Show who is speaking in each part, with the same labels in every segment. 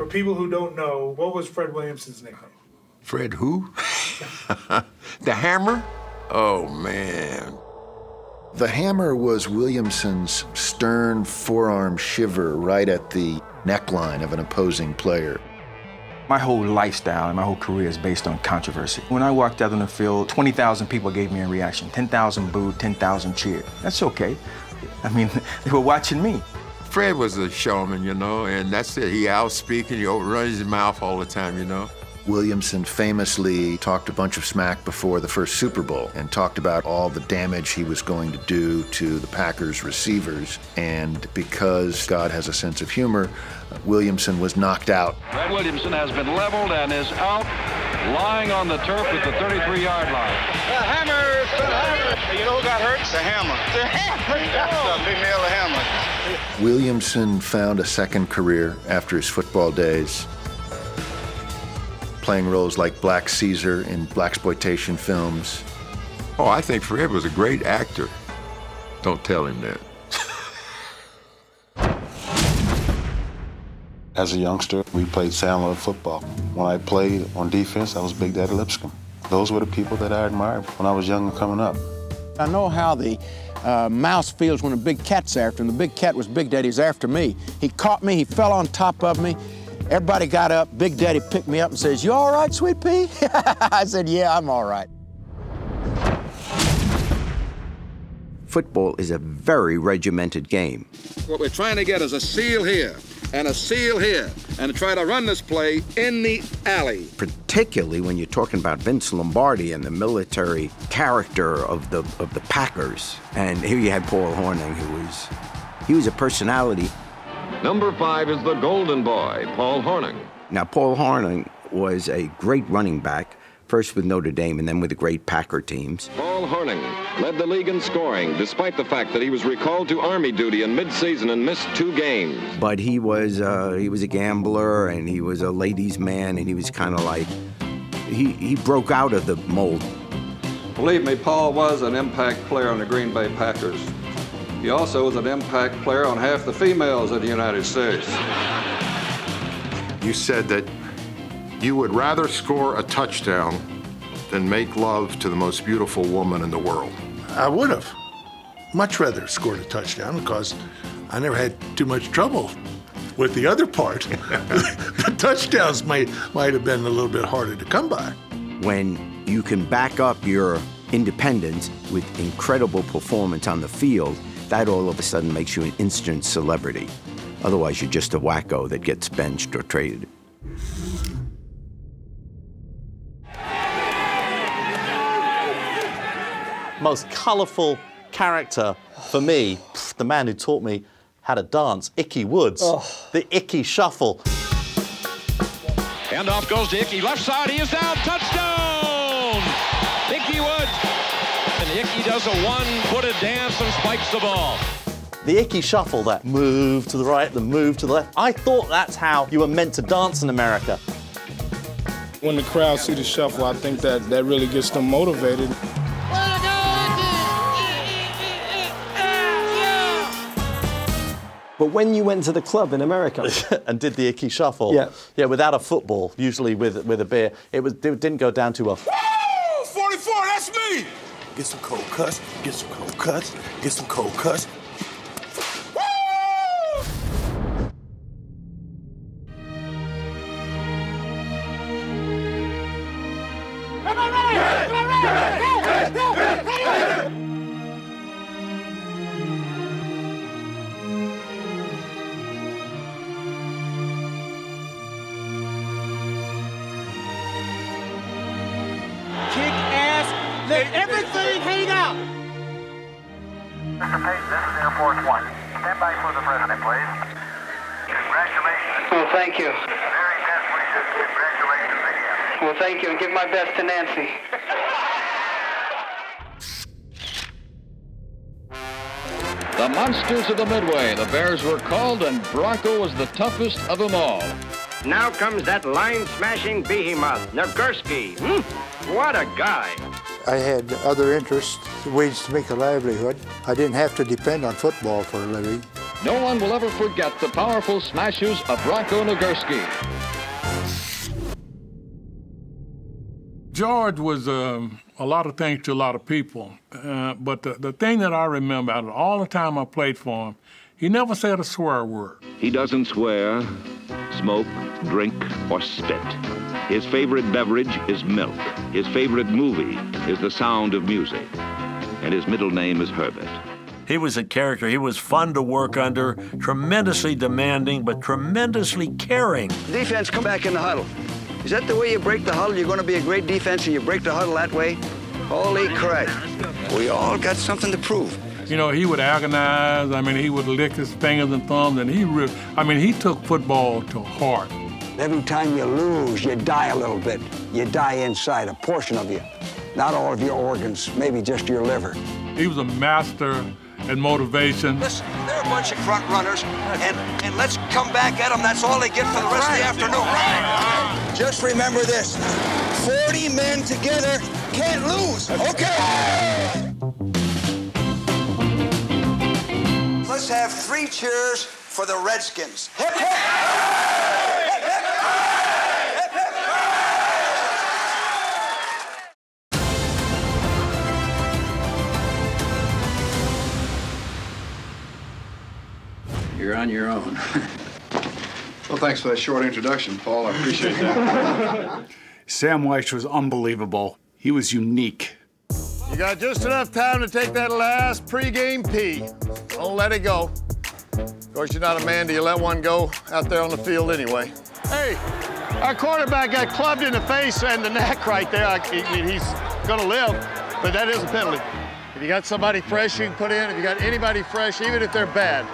Speaker 1: people who don't know, what was Fred Williamson's nickname?
Speaker 2: Fred who? The Hammer? Oh, man.
Speaker 3: The Hammer was Williamson's stern forearm shiver right at the neckline of an opposing player.
Speaker 4: My whole lifestyle and my whole career is based on controversy. When I walked out on the field, 20,000 people gave me a reaction. 10,000 booed, 10,000 cheered. That's okay. I mean, they were watching me.
Speaker 2: Fred was a showman, you know, and that's it. He outspeaking, he runs his mouth all the time, you know.
Speaker 3: Williamson famously talked a bunch of smack before the first Super Bowl and talked about all the damage he was going to do to the Packers receivers. And because God has a sense of humor, Williamson was knocked out.
Speaker 5: Fred Williamson has been leveled and is out, lying on the turf at the 33-yard line.
Speaker 6: The Hammer! The Hammer! You know who got hurt? The Hammer. The Hammer! Oh. Big nail the Hammer.
Speaker 3: Williamson found a second career after his football days, playing roles like Black Caesar in blaxploitation films.
Speaker 2: Oh, I think Fred was a great actor. Don't tell him that.
Speaker 7: As a youngster, we played sandlot football. When I played on defense, I was Big Daddy Lipscomb. Those were the people that I admired when I was young and coming up.
Speaker 8: I know how the mouse feels when a big cat's after him. The big cat was Big Daddy's after me. He caught me, he fell on top of me. Everybody got up, Big Daddy picked me up and says, "You all right, Sweet Pea?" I said, "Yeah, I'm all right."
Speaker 9: Football is a very regimented game.
Speaker 5: What we're trying to get is a seal here and a seal here and try to run this play in the alley.
Speaker 9: Particularly when you're talking about Vince Lombardi and the military character of the Packers. And here you had Paul Hornung, he was a personality.
Speaker 10: Number 5 is the golden boy, Paul Hornung.
Speaker 9: Now, Paul Hornung was a great running back, first with Notre Dame and then with the great Packer teams.
Speaker 10: Paul Hornung led the league in scoring, despite the fact that he was recalled to Army duty in mid-season and missed 2 games.
Speaker 9: But he was a gambler, and he was a ladies' man, and he was kind of like, he broke out of the mold.
Speaker 11: Believe me, Paul was an impact player on the Green Bay Packers. He also was an impact player on half the females in the United States.
Speaker 12: You said that you would rather score a touchdown than make love to the most beautiful woman in the world.
Speaker 13: I would have much rather scored a touchdown because I never had too much trouble with the other part. The touchdowns might have been a little bit harder to come by.
Speaker 9: When you can back up your independence with incredible performance on the field, that all of a sudden makes you an instant celebrity. Otherwise, you're just a wacko that gets benched or traded.
Speaker 14: Most colorful character for me, the man who taught me how to dance, Icky Woods. Oh. The Icky Shuffle.
Speaker 5: And off goes to Icky, left side, he is down, touchdown! Icky Woods. And Icky does a one-footed dance and spikes the ball.
Speaker 14: The Icky Shuffle, that move to the right, the move to the left. I thought that's how you were meant to dance in America.
Speaker 15: When the crowd see the shuffle, I think that really gets them motivated.
Speaker 16: But when you went to the club in America
Speaker 14: and did the Icky Shuffle, yeah, without a football, usually with a beer, it didn't go down to a.
Speaker 6: Woo! 44, that's me. Get some cold cuts. Get some cold cuts. Get some cold cuts. Kick ass, let everything hang out.
Speaker 17: Mr. Page, this is Air Force One. Stand by for the president, please. Congratulations.
Speaker 18: Well, thank you.
Speaker 17: Very best wishes. Congratulations again.
Speaker 18: Well, thank you, and give my best to Nancy.
Speaker 10: The Monsters of the Midway, the Bears were called, and Bronco was the toughest of them all.
Speaker 19: Now comes that line-smashing behemoth, Nagurski. What a guy.
Speaker 20: I had other interests, ways to make a livelihood. I didn't have to depend on football for a living.
Speaker 10: No one will ever forget the powerful smashes of Bronco Nagurski.
Speaker 21: George was a lot of things to a lot of people, but the thing that I remember out of all the time I played for him, he never said a swear word.
Speaker 5: He doesn't swear, smoke, drink, or spit. His favorite beverage is milk. His favorite movie is The Sound of Music. And his middle name is Herbert.
Speaker 22: He was a character. He was fun to work under, tremendously demanding, but tremendously caring.
Speaker 18: Defense, come back in the huddle. Is that the way you break the huddle? You're going to be a great defense and you break the huddle that way? Holy crap. We all got something to prove.
Speaker 21: You know, he would agonize. I mean, he would lick his fingers and thumbs, and he took football to heart.
Speaker 18: Every time you lose, you die a little bit. You die inside, a portion of you. Not all of your organs, maybe just your liver.
Speaker 21: He was a master at motivation.
Speaker 18: Listen, they're a bunch of front runners, and let's come back at them. That's all they get for the rest of the afternoon. Right. Just remember this, 40 men together can't lose, okay? Let's have 3 cheers for the Redskins. Hip, hip! Hip, hip! Hip, hip!
Speaker 23: You're on your own.
Speaker 24: Well, thanks for that short introduction, Paul. I appreciate that.
Speaker 25: Sam Weiss was unbelievable. He was unique.
Speaker 26: You got just enough time to take that last pregame pee. Don't let it go. Of course, you're not a man till you let one go out there on the field anyway. Hey, our quarterback got clubbed in the face and the neck right there. He's going to live, but that is a penalty. If you got somebody fresh you can put in, if you got anybody fresh, even if they're bad.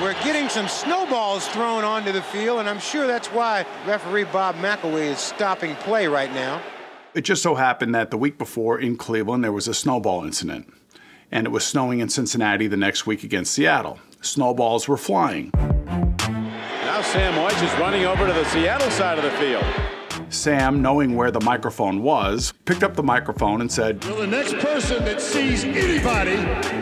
Speaker 27: We're getting some snowballs thrown onto the field, and I'm sure that's why referee Bob McElwee is stopping play right now.
Speaker 25: It just so happened that the week before in Cleveland, there was a snowball incident. And it was snowing in Cincinnati the next week against Seattle. Snowballs were flying.
Speaker 27: Now Sam Weiss is running over to the Seattle side of the field.
Speaker 25: Sam, knowing where the microphone was, picked up the microphone and said,
Speaker 26: Well, the next person that sees anybody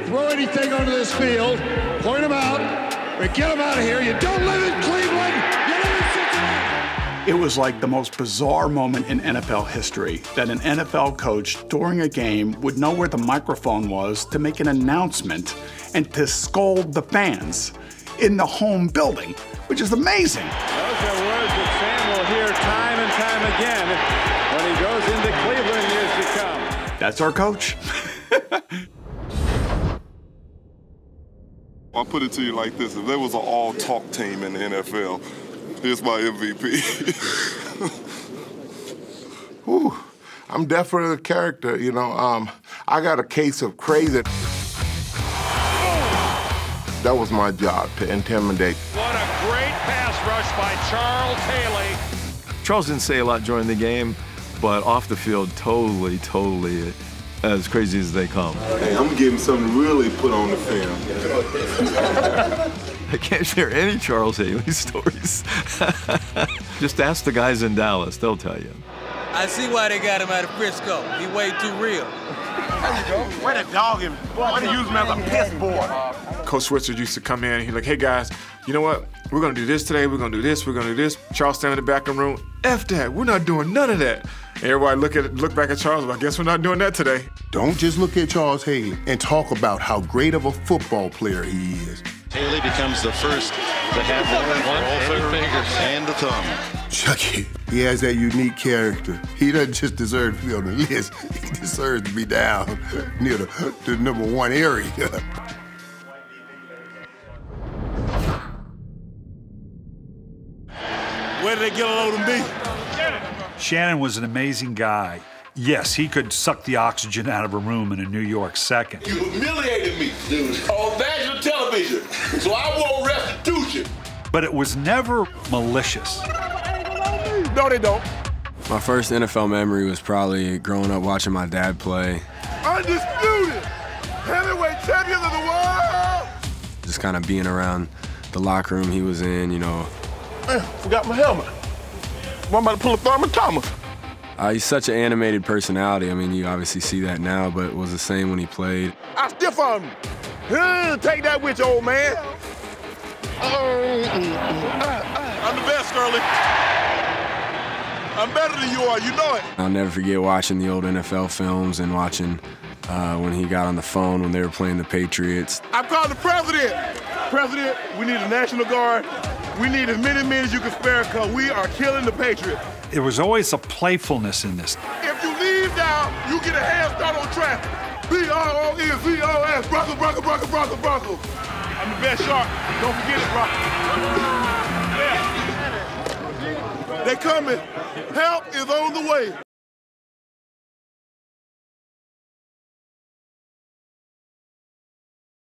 Speaker 26: throw anything onto this field, point them out, and get them out of here. You don't live in Cleveland, you live in Cincinnati.
Speaker 25: It was like the most bizarre moment in NFL history that an NFL coach during a game would know where the microphone was to make an announcement and to scold the fans in the home building, which is amazing.
Speaker 27: Those are words that Sam will hear time and time again when he goes into Cleveland years to come.
Speaker 25: That's our coach.
Speaker 28: I'll put it to you like this. If there was an all-talk team in the NFL, here's my MVP.
Speaker 12: Whew, I'm definitely a character, you know. I got a case of crazy. That was my job, to intimidate.
Speaker 5: What a great pass rush by Charles Haley.
Speaker 29: Charles didn't say a lot during the game, but off the field, totally as crazy as they come.
Speaker 28: Hey, I'm getting something to really put on the film.
Speaker 29: I can't share any Charles Haley stories. Just ask the guys in Dallas, they'll tell you.
Speaker 30: I see why they got him out of Frisco. He way too real.
Speaker 28: There you go. Way to dog him. Way to use him as a piss boy.
Speaker 31: Coach Switzer used to come in and he's like, hey guys, you know what? We're gonna do this today, we're gonna do this, we're gonna do this. Charles standing in the back of the room, F that, we're not doing none of that. And everybody look back at Charles, well, I guess we're not doing that today.
Speaker 32: Don't just look at Charles Haley and talk about how great of a football player he is.
Speaker 33: Haley becomes the first to have all fingers and the thumb.
Speaker 32: Chucky, he has that unique character. He doesn't just deserve to be on the list. He deserves to be down near the #1 area.
Speaker 34: Where did they get a load of me?
Speaker 35: Shannon was an amazing guy. Yes, he could suck the oxygen out of a room in a New York second.
Speaker 28: You humiliated me, dude, on national television, so I want restitution.
Speaker 35: But it was never malicious.
Speaker 28: No, they don't.
Speaker 36: My first NFL memory was probably growing up watching my dad play.
Speaker 28: Undisputed heavyweight champion of the world.
Speaker 36: Just kind of being around the locker room he was in, you know.
Speaker 28: Man, forgot my helmet. I'm about to pull a Thurman Thomas.
Speaker 36: He's such an animated personality. I mean, you obviously see that now, but it was the same when he played.
Speaker 28: I stiff on him. Take that with you, old man. I'm the best, Early.
Speaker 34: I'm better than you are, you know it.
Speaker 36: I'll never forget watching the old NFL films and watching when he got on the phone when they were playing the Patriots.
Speaker 34: I'm calling the president. President, we need a National Guard. We need as many men as you can spare because we are killing the Patriots.
Speaker 35: There was always a playfulness in this.
Speaker 34: If you leave now, you get a head start on traffic. B-R-O-N-Z-O-S, Broncos, Broncos, Broncos, Broncos, Broncos. I'm the best shark. Don't forget it, Broncos. Yeah. They coming. Help is on the way.